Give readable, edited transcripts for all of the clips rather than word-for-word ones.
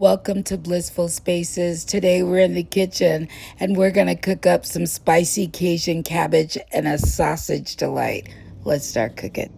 Welcome to Blissful Spaces. Today we're in the kitchen and we're going to cook up some spicy Cajun cabbage and a sausage delight. Let's start cooking.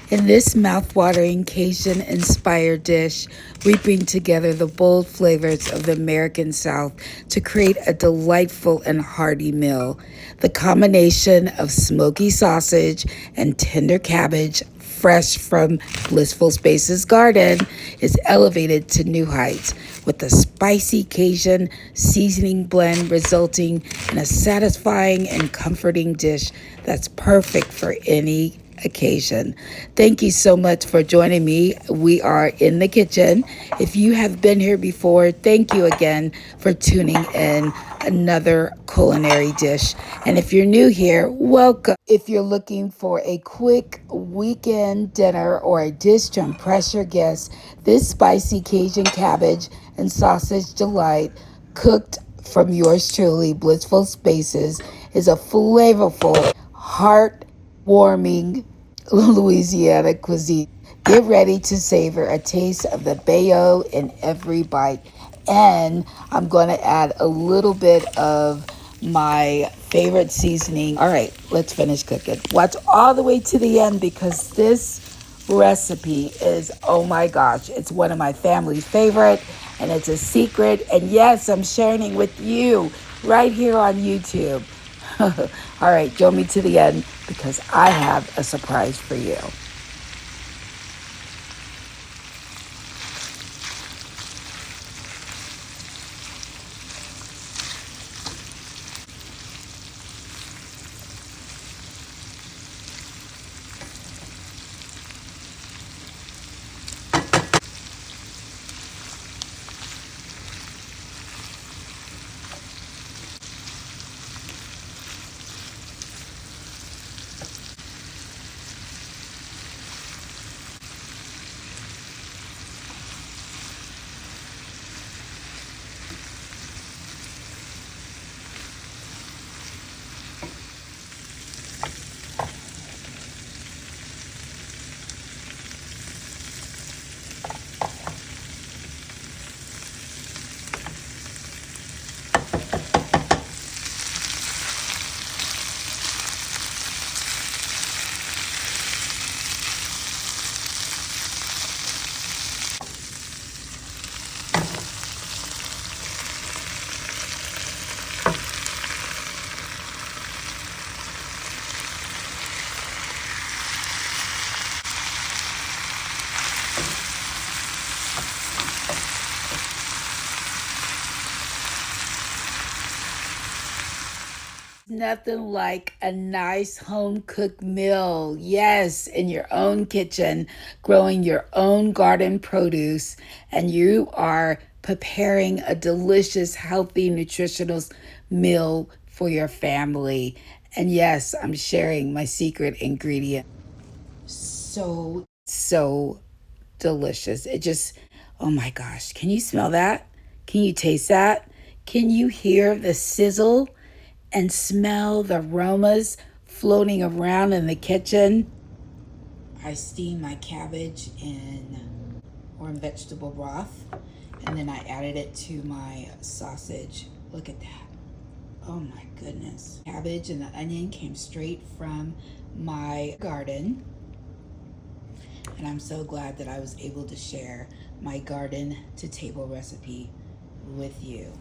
In this mouth-watering Cajun-inspired dish, we bring together the bold flavors of the American South to create a delightful and hearty meal. The combination of smoky sausage and tender cabbage, fresh from Blissful Spaces garden, is elevated to new heights with a spicy Cajun seasoning blend resulting in a satisfying and comforting dish that's perfect for any occasion. Thank you so much for joining me. We are in the kitchen. If you have been here before, thank you again for tuning in. Another culinary dish. And if you're new here, welcome. If you're looking for a quick weekend dinner or a dish to impress your guests, this spicy Cajun cabbage and sausage delight, cooked from yours truly, Blissful Spaces, is a flavorful, heart-warming Louisiana cuisine. Get ready to savor a taste of the Bayou in every bite. And I'm going to add a little bit of my favorite seasoning. All right, let's finish cooking. Watch all the way to the end because this recipe is, oh my gosh, it's one of my family's favorite and it's a secret. And yes, I'm sharing it with you right here on YouTube. All right, join me to the end because I have a surprise for you. Nothing like a nice home cooked meal. Yes, in your own kitchen, growing your own garden produce, and you are preparing a delicious, healthy, nutritional meal for your family. And yes, I'm sharing my secret ingredient. So delicious. It just, oh my gosh. Can you smell that? Can you taste that? Can you hear the sizzle and smell the aromas floating around in the kitchen? I steam my cabbage in warm vegetable broth and then I added it to my sausage. Look at that. Oh my goodness. Cabbage and the onion came straight from my garden. And I'm so glad that I was able to share my garden to table recipe with you.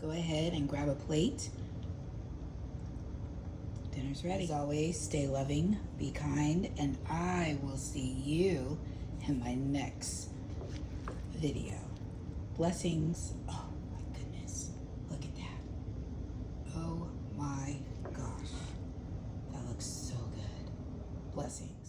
Go ahead and grab a plate. Dinner's ready. As always, stay loving, be kind, and I will see you in my next video. Blessings. Oh my goodness. Look at that. Oh my gosh. That looks so good. Blessings.